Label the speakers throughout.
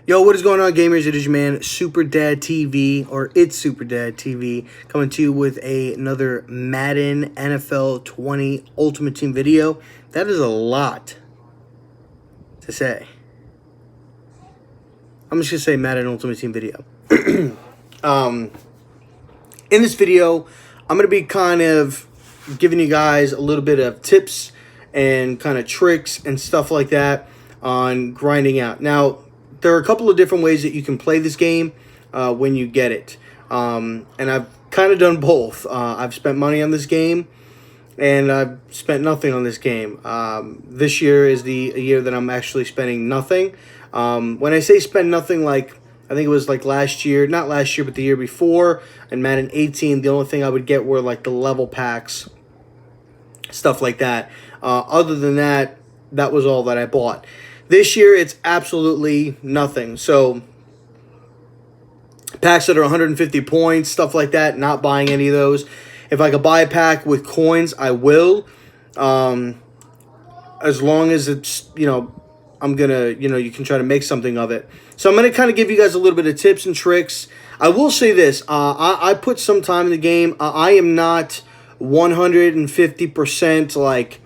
Speaker 1: Yo, what is going on, gamers? It is your man, Super Dad TV, or it's Super Dad TV, coming to you with another Madden NFL 20 Ultimate Team video. That is a lot to say. I'm just going to say Madden Ultimate Team video. In this video, I'm going to be kind of giving you guys a little bit of tips and kind of tricks and stuff like that on grinding out. Now, there are a couple of different ways that you can play this game when you get it. And I've kind of done both. I've spent money on this game, and I've spent nothing on this game. This year is the year that I'm actually spending nothing. When I say spend nothing, like, I think it was like last year, not last year, but the year before, in Madden 18, the only thing I would get were like the level packs, stuff like that. Other than that, that was all that I bought. This year, it's absolutely nothing. So, packs that are 150 points, stuff like that, not buying any of those. If I could buy a pack with coins, I will. As long as it's, I'm going to, you can try to make something of it. So, I'm going to kind of give you guys a little bit of tips and tricks. I will say this. I put some time in the game. I am not 150% like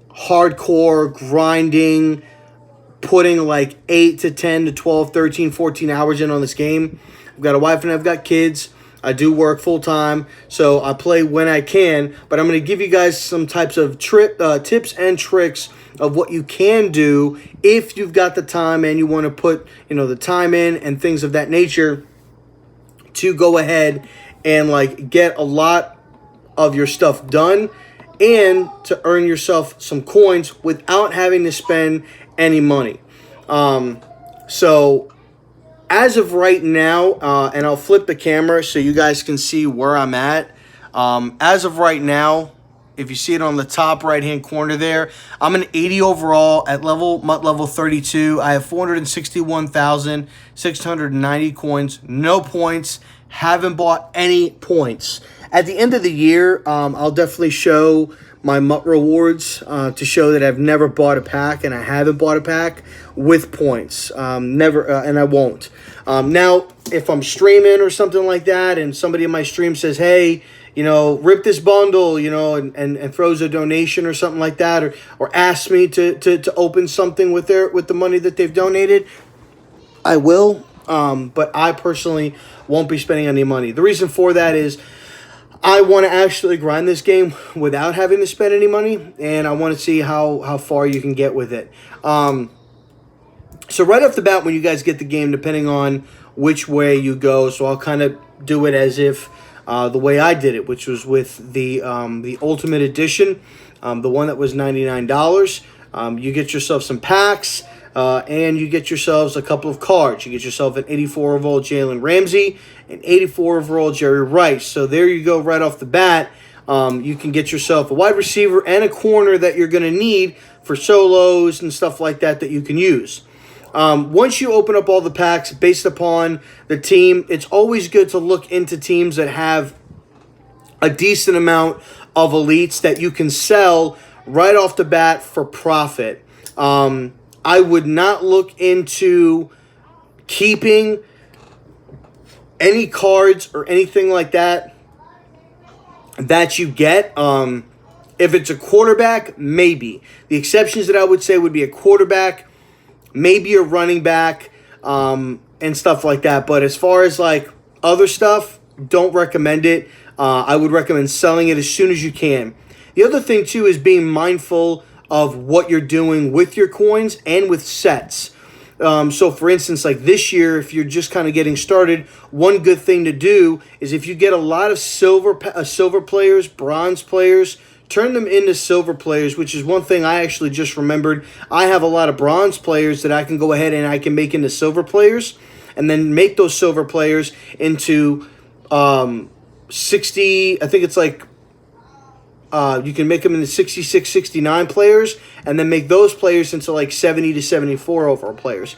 Speaker 1: hardcore grinding, putting like 8 to 10 to 12, 13, 14 hours in on this game. I've got a wife and I've got kids. I do work full time, so I play when I can. But I'm going to give you guys some types of tips and tricks of what you can do if you've got the time and you want to put the time in and things of that nature to go ahead and like get a lot of your stuff done and to earn yourself some coins without having to spend any money. So as of right now, and I'll flip the camera so you guys can see where I'm at. As of right now, if you see it on the top right hand corner there, I'm an 80 overall at MUT level 32. I have 461,690 coins, no points, haven't bought any points. At the end of the year, I'll definitely show my MUT rewards to show that I've never bought a pack, and I haven't bought a pack with points. Never, and I won't. Now, if I'm streaming or something like that, and somebody in my stream says, hey, rip this bundle, and throws a donation or something like that, or asks me to open something with the money that they've donated, I will. But I personally won't be spending any money. The reason for that is I want to actually grind this game without having to spend any money, and I want to see how far you can get with it. So right off the bat, when you guys get the game, depending on which way you go, so I'll kind of do it as if the way I did it, which was with the Ultimate Edition, the one that was $99. You get yourself some packs, and you get yourselves a couple of cards. You get yourself an 84 overall Jalen Ramsey, an 84 overall Jerry Rice. So there you go right off the bat. You can get yourself a wide receiver and a corner that you're going to need for solos and stuff like that you can use. Once you open up all the packs based upon the team, it's always good to look into teams that have a decent amount of elites that you can sell right off the bat for profit. I would not look into keeping any cards or anything like that you get. If it's a quarterback, maybe. The exceptions that I would say would be a quarterback, maybe a running back, and stuff like that. But as far as like other stuff, don't recommend it. I would recommend selling it as soon as you can. The other thing too is being mindful of what you're doing with your coins and with sets. So for instance, like this year, if you're just kind of getting started, one good thing to do is if you get a lot of silver players, bronze players, turn them into silver players, which is one thing I actually just remembered. I have a lot of bronze players that I can go ahead and I can make into silver players, and then make those silver players into 60, I think it's like, you can make them into 66, 69 players, and then make those players into like 70 to 74 overall players.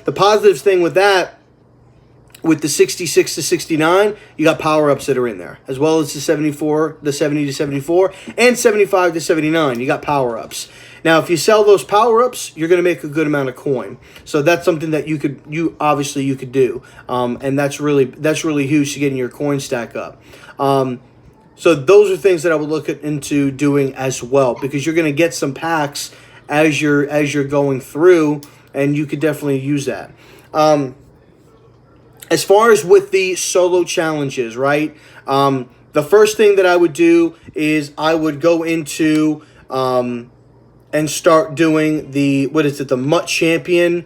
Speaker 1: The positive thing with that, with the 66 to 69, you got power-ups that are in there, as well as the 70 to 74, and 75 to 79. You got power-ups. Now, if you sell those power-ups, you're going to make a good amount of coin. So that's something that you could do, and that's really huge to getting your coin stack up. So those are things that I would look into doing as well, because you're going to get some packs as you're going through, and you could definitely use that. As far as with the solo challenges, right? The first thing that I would do is I would go into and start doing the MUT Champion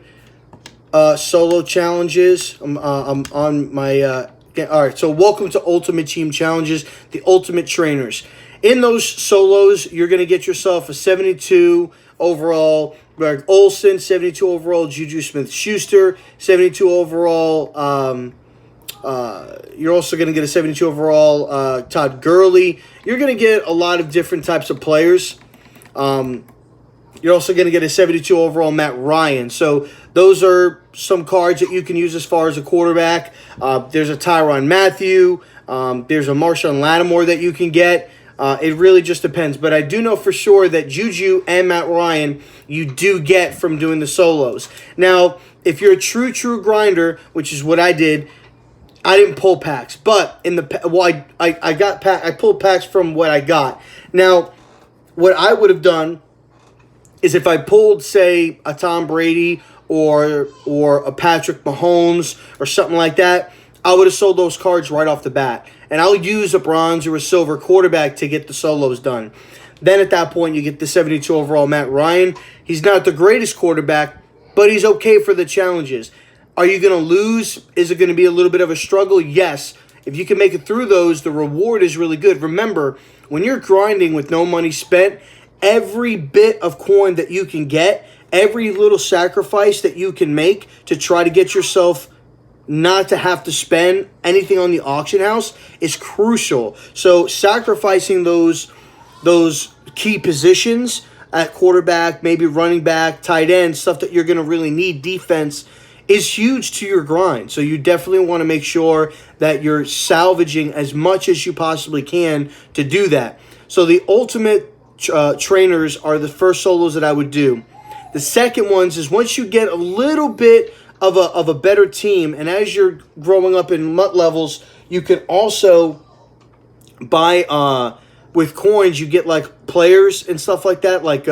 Speaker 1: solo challenges. I'm on my all right. So welcome to Ultimate Team Challenges, the Ultimate Trainers. In those solos, you're going to get yourself a 72 overall Greg Olson, 72 overall Juju Smith-Schuster, 72 overall. You're also going to get a 72 overall Todd Gurley. You're going to get a lot of different types of players. You're also going to get a 72 overall Matt Ryan. So those are some cards that you can use as far as a quarterback. There's a Tyrann Mathieu. There's a Marshawn Lattimore that you can get. It really just depends. But I do know for sure that Juju and Matt Ryan you do get from doing the solos. Now, if you're a true grinder, which is what I did, I didn't pull packs. But in the I pulled packs from what I got. Now, what I would have done is if I pulled, say, a Tom Brady or a Patrick Mahomes or something like that, I would have sold those cards right off the bat. And I'll use a bronze or a silver quarterback to get the solos done. Then at that point, you get the 72 overall Matt Ryan. He's not the greatest quarterback, but he's okay for the challenges. Are you going to lose? Is it going to be a little bit of a struggle? Yes. If you can make it through those, the reward is really good. Remember, when you're grinding with no money spent, every bit of coin that you can get, every little sacrifice that you can make to try to get yourself not to have to spend anything on the auction house is crucial. So sacrificing those key positions at quarterback, maybe running back, tight end, stuff that you're going to really need defense is huge to your grind. So you definitely want to make sure that you're salvaging as much as you possibly can to do that. So the ultimate trainers are the first solos that I would do. The second ones is once you get a little bit of a better team, and as you're growing up in MUT levels, you can also buy with coins. You get like players and stuff like that, like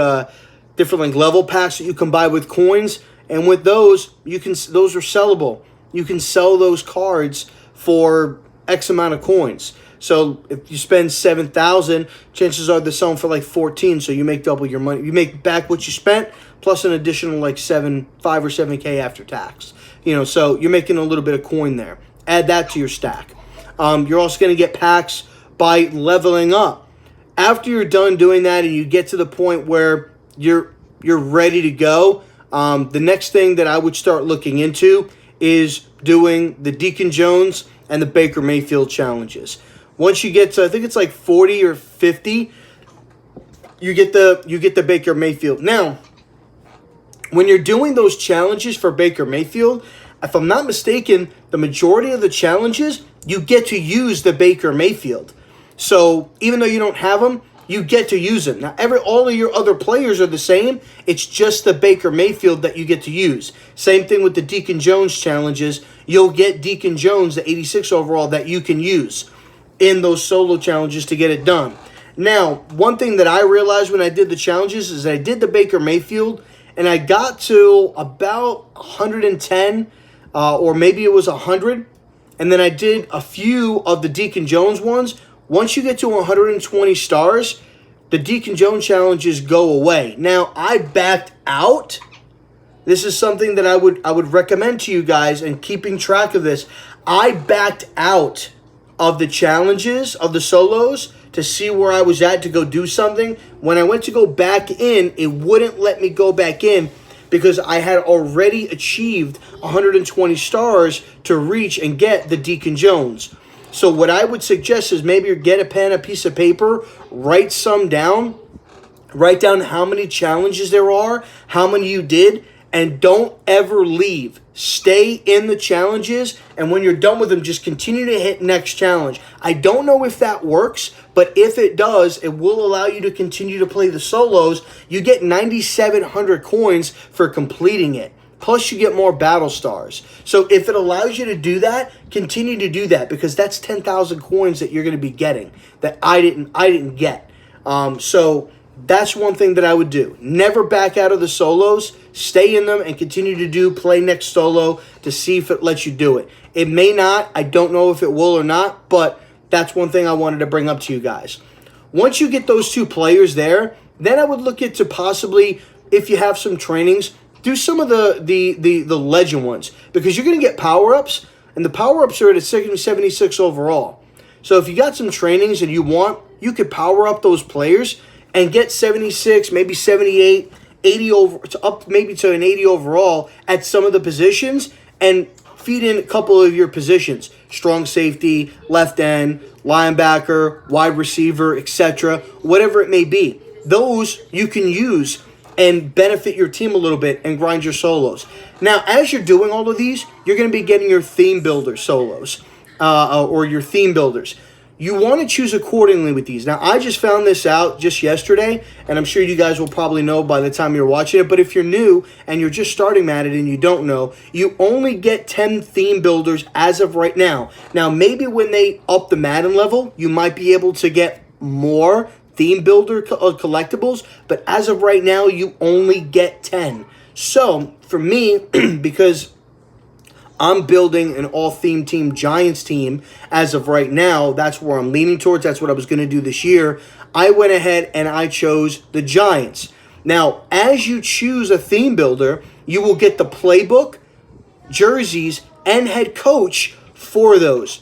Speaker 1: different like level packs that you can buy with coins, and with those those are sellable. You can sell those cards for X amount of coins. So if you spend 7,000, chances are they're selling for like 14. So you make double your money. You make back what you spent plus an additional like 5 or 7K after tax. So you're making a little bit of coin there. Add that to your stack. You're also going to get packs by leveling up. After you're done doing that and you get to the point where you're ready to go, the next thing that I would start looking into is doing the Deacon Jones and the Baker Mayfield challenges. Once you get to, I think it's like 40 or 50, you get the Baker Mayfield. Now, when you're doing those challenges for Baker Mayfield, if I'm not mistaken, the majority of the challenges, you get to use the Baker Mayfield. So even though you don't have them, you get to use them. Now, all of your other players are the same. It's just the Baker Mayfield that you get to use. Same thing with the Deacon Jones challenges. You'll get Deacon Jones, the 86 overall, that you can use in those solo challenges to get it done. Now, one thing that I realized when I did the challenges is I did the Baker Mayfield, and I got to about 110, or maybe it was 100, and then I did a few of the Deacon Jones ones. Once you get to 120 stars, the Deacon Jones challenges go away. Now, I backed out. This is something that I would recommend to you guys, and keeping track of this. I backed out of the challenges, of the solos, to see where I was at to go do something. When I went to go back in, it wouldn't let me go back in because I had already achieved 120 stars to reach and get the Deacon Jones. So what I would suggest is maybe get a pen, a piece of paper, write some down. Write down how many challenges there are, how many you did, and don't ever leave. Stay in the challenges, and when you're done with them, just continue to hit next challenge. I don't know if that works, but if it does, it will allow you to continue to play the solos. You get 9,700 coins for completing it. Plus, you get more battle stars. So if it allows you to do that, continue to do that, because that's 10,000 coins that you're going to be getting that I didn't get. So that's one thing that I would do. Never back out of the solos. Stay in them and continue to play next solo to see if it lets you do it. It may not. I don't know if it will or not, but that's one thing I wanted to bring up to you guys. Once you get those 2 players there, then I would look into possibly, if you have some trainings, do some of the legend ones, because you're going to get power-ups, and the power-ups are at a 76 overall. So if you got some trainings and you could power up those players and get 76, maybe 78, 80 over, up maybe to an 80 overall at some of the positions, and feed in a couple of your positions: strong safety, left end, linebacker, wide receiver, etc., whatever it may be. Those you can use and benefit your team a little bit and grind your solos. Now, as you're doing all of these, you're going to be getting your theme builder solos, or your theme builders. You want to choose accordingly with these. Now, I just found this out just yesterday, and I'm sure you guys will probably know by the time you're watching it, but if you're new and you're just starting at it and you don't know, you only get 10 theme builders as of right now. Now, maybe when they up the Madden level, you might be able to get more theme builder collectibles, but as of right now, you only get 10. So, for me, because I'm building an all-theme team, Giants team, as of right now, that's where I'm leaning towards. That's what I was going to do this year. I went ahead and I chose the Giants. Now, as you choose a theme builder, you will get the playbook, jerseys, and head coach for those.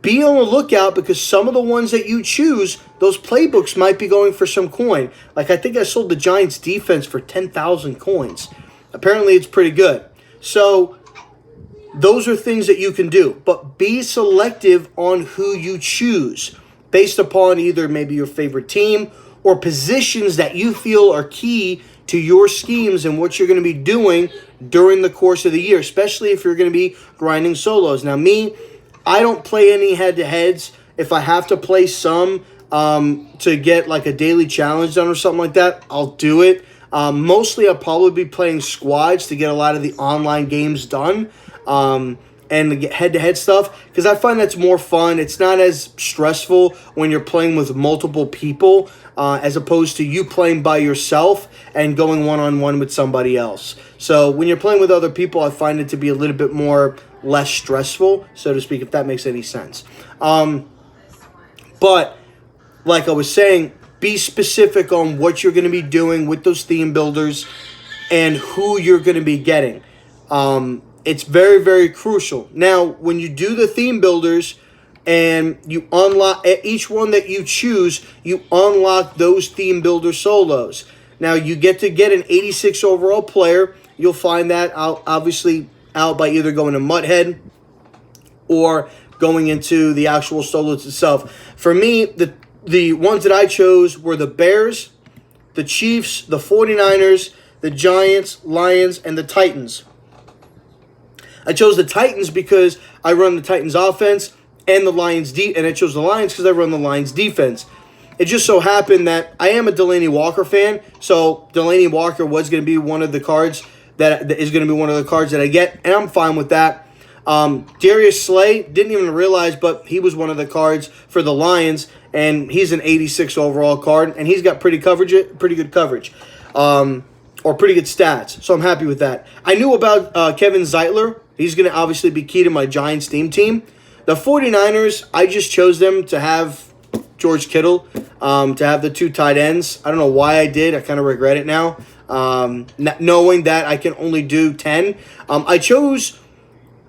Speaker 1: Be on the lookout, because some of the ones that you choose, those playbooks might be going for some coin. Like, I think I sold the Giants defense for 10,000 coins. Apparently, it's pretty good. So, those are things that you can do. But be selective on who you choose, based upon either maybe your favorite team or positions that you feel are key to your schemes and what you're going to be doing during the course of the year, especially if you're going to be grinding solos. Now, me, I don't play any head-to-heads. If I have to play some to get like a daily challenge done or something like that, I'll do it. Mostly I'll probably be playing squads to get a lot of the online games done, and the head-to-head stuff, because I find that's more fun. It's not as stressful when you're playing with multiple people, as opposed to you playing by yourself and going one-on-one with somebody else. So when you're playing with other people, I find it to be a little bit less stressful, so to speak, if that makes any sense. But like I was saying, be specific on what you're going to be doing with those theme builders and who you're going to be getting. It's very, very crucial. Now, when you do the theme builders and you unlock each one that you choose, you unlock those theme builder solos. Now, you get to get an 86 overall player. You'll find that obviously out by either going to Muthead or going into the actual solos itself. For me, the ones that I chose were the Bears, the Chiefs, the 49ers, the Giants, Lions, and the Titans. I chose the Titans because I run the Titans offense and the Lions and I chose the Lions because I run the Lions defense. It just so happened that I am a Delaney Walker fan, so Delaney Walker was going to be one of the cards that is going to be one of the cards that I get, and I'm fine with that. Darius Slay, didn't even realize, but he was one of the cards for the Lions, and he's an 86 overall card, and he's got pretty good coverage, or pretty good stats, so I'm happy with that. I knew about Kevin Zeitler. He's going to obviously be key to my Giants team. The 49ers, I just chose them to have George Kittle, to have the 2 tight ends. I don't know why I did. I kind of regret it now, knowing that I can only do 10. I chose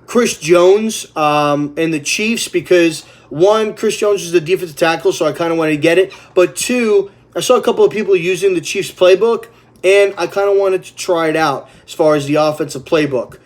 Speaker 1: Chris Jones and the Chiefs because, one, Chris Jones is the defensive tackle, so I kind of wanted to get it. But 2, I saw a couple of people using the Chiefs playbook, and I kind of wanted to try it out as far as the offensive playbook.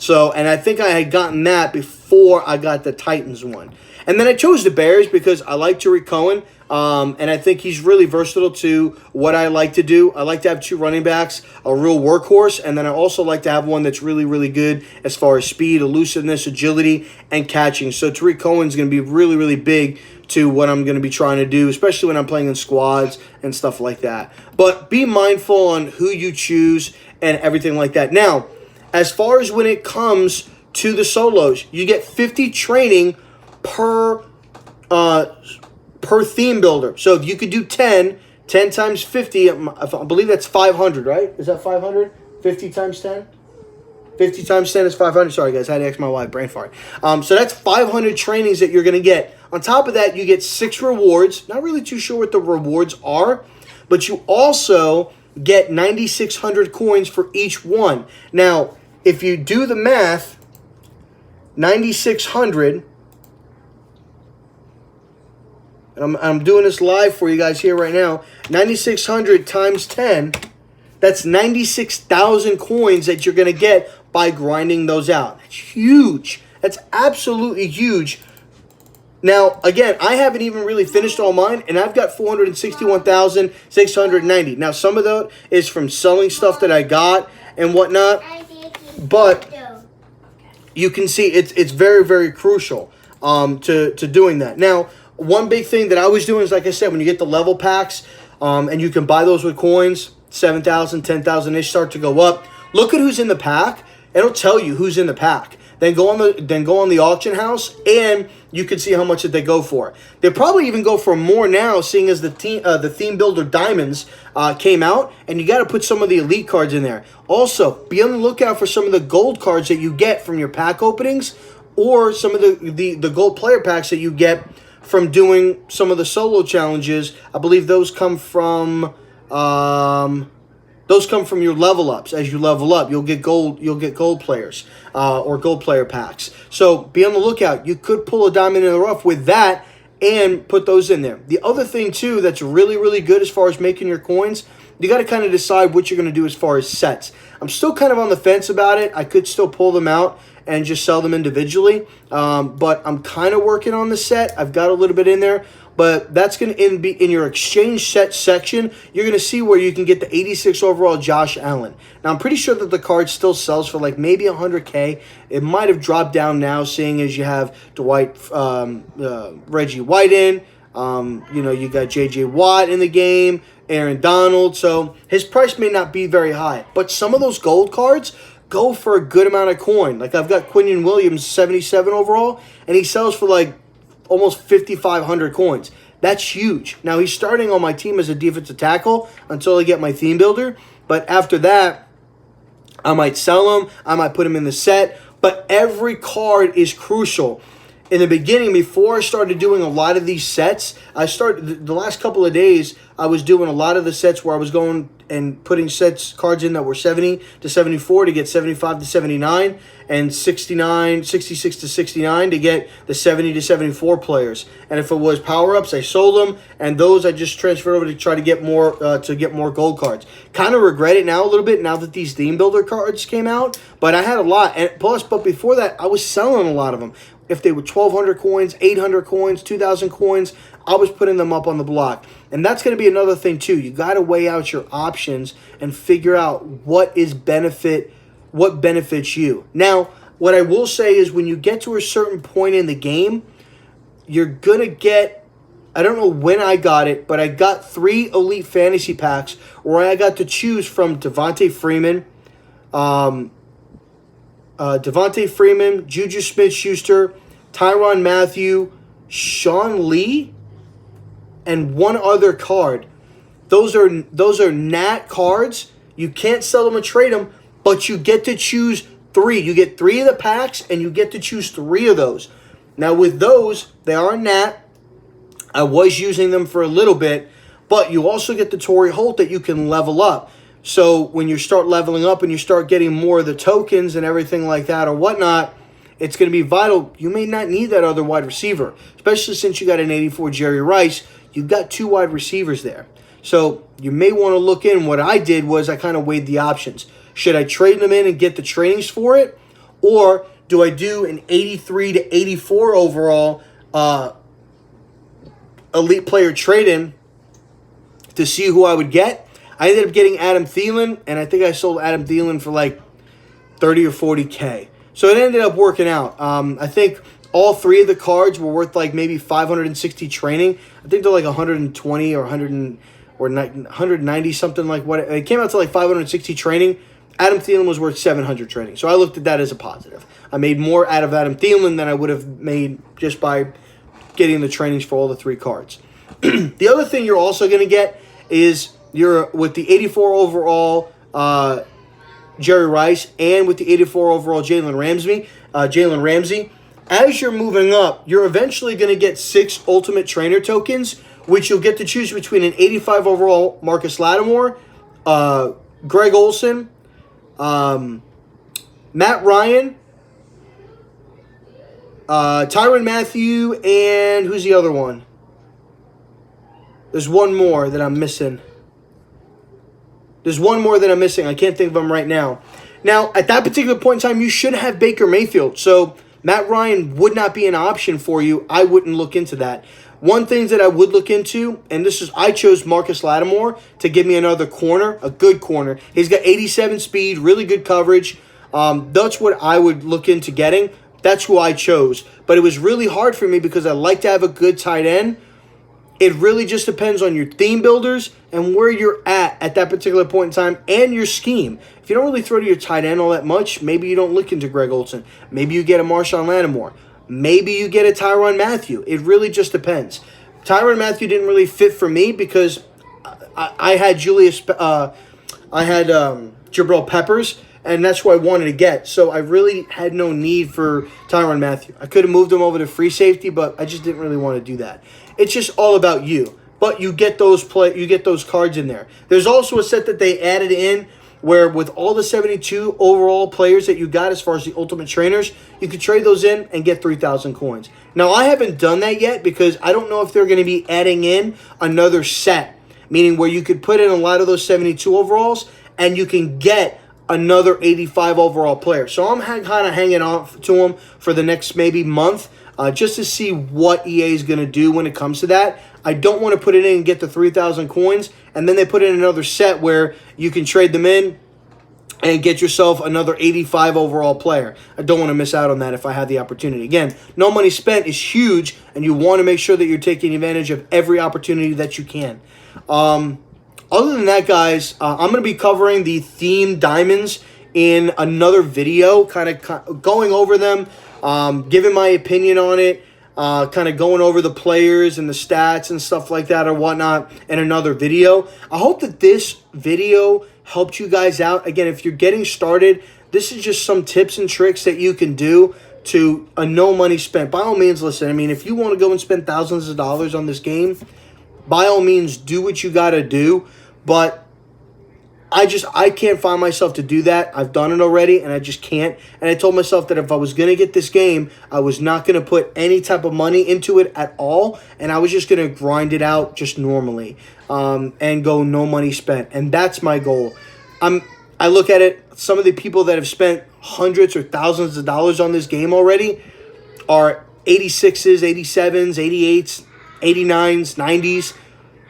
Speaker 1: So, and I think I had gotten that before I got the Titans one. And then I chose the Bears because I like Tariq Cohen, and I think he's really versatile to what I like to do. I like to have two running backs, a real workhorse, and then I also like to have one that's really, really good as far as speed, elusiveness, agility, and catching. So Tariq Cohen's going to be really, really big to what I'm going to be trying to do, especially when I'm playing in squads and stuff like that. But be mindful on who you choose and everything like that. Now, as far as when it comes to the solos, you get 50 training per theme builder. So if you could do 10 times 50, I believe that's 500, right? Is that 500? 50 times 10? 50 times 10 is 500. Sorry, guys. I had to ask my wife. Brain fart. So that's 500 trainings that you're going to get. On top of that, you get 6 rewards. Not really too sure what the rewards are, but you also get 9,600 coins for each one. Now, if you do the math, 9,600, and I'm doing this live for you guys here right now, 9,600 times 10, that's 96,000 coins that you're going to get by grinding those out. That's huge. That's absolutely huge. Now, again, I haven't even really finished all mine, and I've got 461,690. Now, some of that is from selling stuff that I got and whatnot, but you can see it's very, very crucial to doing that. Now, one big thing that I was doing is, like I said, when you get the level packs, and you can buy those with coins, 7,000, 10,000, they start to go up. Look at who's in the pack. It'll tell you who's in the pack. Then go on the auction house, and you can see how much that they go for. They probably even go for more now, seeing as the theme builder diamonds came out, and you got to put some of the elite cards in there. Also, be on the lookout for some of the gold cards that you get from your pack openings, or some of the gold player packs that you get from doing some of the solo challenges. I believe those come from your level ups. As you level up, you'll get gold players or gold player packs. So be on the lookout. You could pull a diamond in the rough with that and put those in there. The other thing too that's really, really good as far as making your coins, you got to kind of decide what you're going to do as far as sets. I'm still kind of on the fence about it. I could still pull them out and just sell them individually, but I'm kind of working on the set. I've got a little bit in there. But that's going to be in your exchange set section. You're going to see where you can get the 86 overall Josh Allen. Now, I'm pretty sure that the card still sells for like maybe $100K. It might have dropped down now, seeing as you have Reggie White in. You got J.J. Watt in the game, Aaron Donald. So his price may not be very high. But some of those gold cards go for a good amount of coin. Like I've got Quinnen Williams, 77 overall, and he sells for like almost 5,500 coins. That's huge. Now, he's starting on my team as a defensive tackle until I get my theme builder. But after that, I might sell him. I might put him in the set. But every card is crucial. In the beginning, before I started doing a lot of these sets, the last couple of days, I was doing a lot of the sets where I was going and putting cards in that were 70 to 74 to get 75 to 79, and 66 to 69 to get the 70 to 74 players. And if it was power-ups, I sold them, and those I just transferred over to try to get more gold cards. Kind of regret it now a little bit now that these theme builder cards came out, but I had a lot. And plus, but before that, I was selling a lot of them. If they were 1,200 coins, 800 coins, 2,000 coins, I was putting them up on the block. And that's going to be another thing too. You got to weigh out your options and figure out what benefits you. Now, what I will say is when you get to a certain point in the game, you're going to get, I don't know when I got it, but I got 3 elite fantasy packs where I got to choose from Devontae Freeman, Juju Smith-Schuster, Tyrann Mathieu, Sean Lee, and one other card. Those are Nat cards. You can't sell them or trade them, but you get to choose 3. You get 3 of the packs, and you get to choose 3 of those. Now, with those, they are Nat. I was using them for a little bit, but you also get the Torrey Holt that you can level up. So when you start leveling up and you start getting more of the tokens and everything like that or whatnot, it's going to be vital. You may not need that other wide receiver, especially since you got an 84 Jerry Rice. You've got 2 wide receivers there. So you may want to look in. What I did was I kind of weighed the options. Should I trade them in and get the trainings for it? Or do I do an 83 to 84 overall elite player trade-in to see who I would get? I ended up getting Adam Thielen, and I think I sold Adam Thielen for like 30 or 40K. So it ended up working out. I think all three of the cards were worth like maybe 560 training. I think they're like 120 or 190 something like what. It came out to like 560 training. Adam Thielen was worth 700 training. So I looked at that as a positive. I made more out of Adam Thielen than I would have made just by getting the trainings for all the three cards. The other thing you're also going to get is with the 84 overall Jerry Rice and with the 84 overall Jalen Ramsey. As you're moving up, you're eventually going to get 6 Ultimate Trainer tokens, which you'll get to choose between an 85 overall Marcus Lattimore, Greg Olsen, Matt Ryan, Tyrann Mathieu, and who's the other one? There's one more that I'm missing. I can't think of them right now. Now, at that particular point in time, you should have Baker Mayfield. So Matt Ryan would not be an option for you. I wouldn't look into that. One thing that I would look into, and I chose Marcus Lattimore to give me another corner, a good corner. He's got 87 speed, really good coverage. That's what I would look into getting. That's who I chose. But it was really hard for me because I like to have a good tight end. It really just depends on your theme builders and where you're at that particular point in time and your scheme. If you don't really throw to your tight end all that much, maybe you don't look into Greg Olsen. Maybe you get a Marshawn Lattimore. Maybe you get a Tyrann Mathieu. It really just depends. Tyrann Mathieu didn't really fit for me because I had Jabril Peppers, and that's who I wanted to get. So I really had no need for Tyrann Mathieu. I could have moved him over to free safety, but I just didn't really want to do that. It's just all about you. But you get those cards in there. There's also a set that they added in where with all the 72 overall players that you got as far as the Ultimate Trainers, you could trade those in and get 3,000 coins. Now, I haven't done that yet because I don't know if they're going to be adding in another set, meaning where you could put in a lot of those 72 overalls and you can get another 85 overall player. So I'm kind of hanging on to them for the next maybe month just to see what EA is going to do when it comes to that. I don't want to put it in and get the 3,000 coins, and then they put in another set where you can trade them in and get yourself another 85 overall player. I don't want to miss out on that if I have the opportunity. Again, no money spent is huge, and you want to make sure that you're taking advantage of every opportunity that you can. Other than that, guys, I'm going to be covering the themed diamonds in another video, kind of going over them, giving my opinion on it, kind of going over the players and the stats and stuff like that or whatnot in another video. I hope that this video helped you guys out. Again, if you're getting started, this is just some tips and tricks that you can do to a no money spent. By all means, listen, I mean, if you want to go and spend thousands of dollars on this game, by all means, do what you got to do. But I can't find myself to do that. I've done it already, and I just can't. And I told myself that if I was going to get this game, I was not going to put any type of money into it at all, and I was just going to grind it out just normally and go no money spent. And that's my goal. I look at it, some of the people that have spent hundreds or thousands of dollars on this game already are 86s, 87s, 88s, 89s, 90s.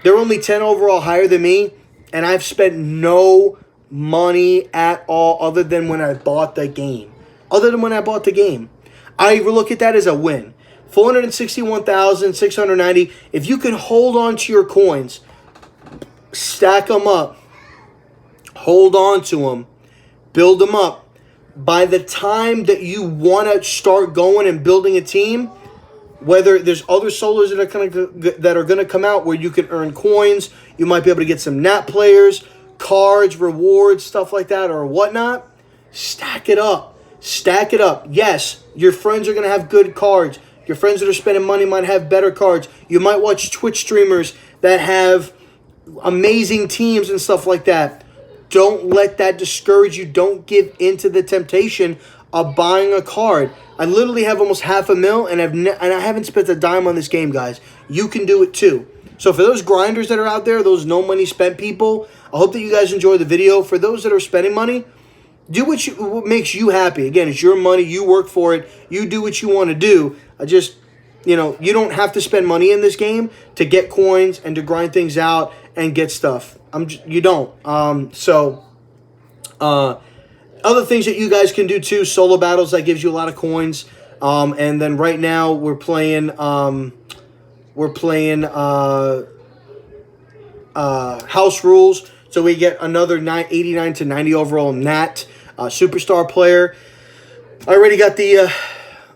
Speaker 1: They're only 10 overall higher than me. And I've spent no money at all other than when I bought the game. I look at that as a win. 461,690. If you can hold on to your coins, stack them up, hold on to them, build them up. By the time that you want to start going and building a team, whether there's other solos that are going to come out where you can earn coins, you might be able to get some nat players, cards, rewards, stuff like that or whatnot. Stack it up. Stack it up. Yes, your friends are going to have good cards. Your friends that are spending money might have better cards. You might watch Twitch streamers that have amazing teams and stuff like that. Don't let that discourage you. Don't give into the temptation of buying a card. I literally have almost $500,000 and I haven't spent a dime on this game, guys. You can do it too. So for those grinders that are out there, those no money spent people, I hope that you guys enjoy the video. For those that are spending money, do what makes you happy. Again, it's your money. You work for it. You do what you want to do. You don't have to spend money in this game to get coins and to grind things out and get stuff. You don't. Other things that you guys can do too, solo battles, that gives you a lot of coins. And then right now we're playing house rules. So we get another 89 to 90 overall Nat superstar player. I already got the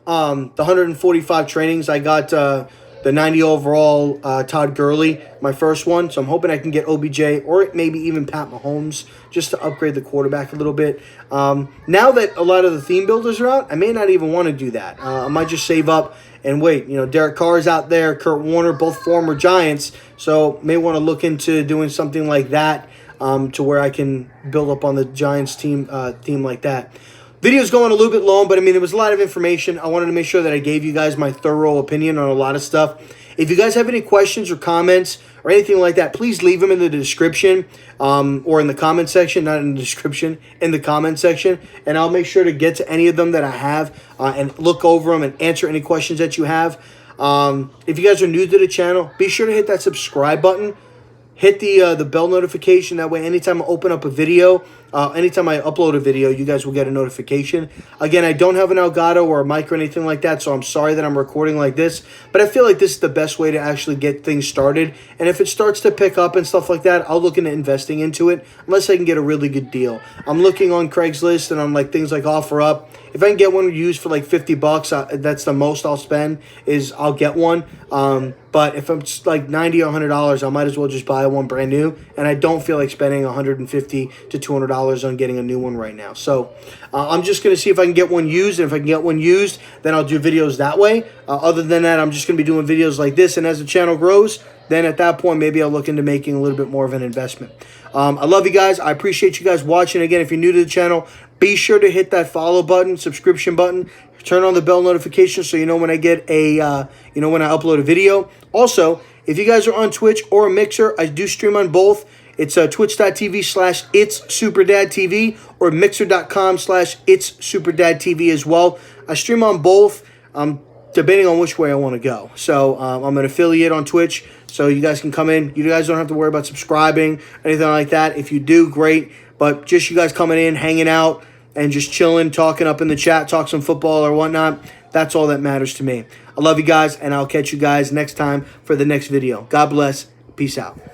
Speaker 1: 145 trainings. I got the 90 overall Todd Gurley, my first one. So I'm hoping I can get OBJ or maybe even Pat Mahomes just to upgrade the quarterback a little bit. Now that a lot of the theme builders are out, I may not even want to do that. I might just save up and wait. Derek Carr's out there, Kurt Warner, both former Giants. So may want to look into doing something like that to where I can build up on the Giants theme like that. Video's going a little bit long, but there was a lot of information. I wanted to make sure that I gave you guys my thorough opinion on a lot of stuff. If you guys have any questions or comments or anything like that, please leave them in the description or in the comment section. Not in the description, in the comment section. And I'll make sure to get to any of them that I have and look over them and answer any questions that you have. If you guys are new to the channel, be sure to hit that subscribe button. Hit the bell notification. That way, anytime I open up a video, anytime I upload a video, you guys will get a notification. Again, I don't have an Elgato or a mic or anything like that, so I'm sorry that I'm recording like this. But I feel like this is the best way to actually get things started. And if it starts to pick up and stuff like that, I'll look into investing into it, unless I can get a really good deal. I'm looking on Craigslist and on things like OfferUp. If I can get one used for like $50, that's the most I'll spend, is I'll get one. But if it's like $90 or $100, I might as well just buy one brand new. And I don't feel like spending $150 to $200 on getting a new one right now. So I'm just going to see if I can get one used. And if I can get one used, then I'll do videos that way. Other than that, I'm just going to be doing videos like this. And as the channel grows, then at that point, maybe I'll look into making a little bit more of an investment. I love you guys. I appreciate you guys watching. Again, if you're new to the channel, be sure to hit that follow button, subscription button. Turn on the bell notification so you know when I get when I upload a video. Also, if you guys are on Twitch or Mixer, I do stream on both. It's twitch.tv/itsSuperdadTV or mixer.com/itsSuperdadTV as well. I stream on both, debating on which way I want to go. So I'm an affiliate on Twitch, so you guys can come in. You guys don't have to worry about subscribing, anything like that. If you do, great. But just you guys coming in, hanging out, and just chilling, talking up in the chat, talk some football or whatnot, that's all that matters to me. I love you guys, and I'll catch you guys next time for the next video. God bless. Peace out.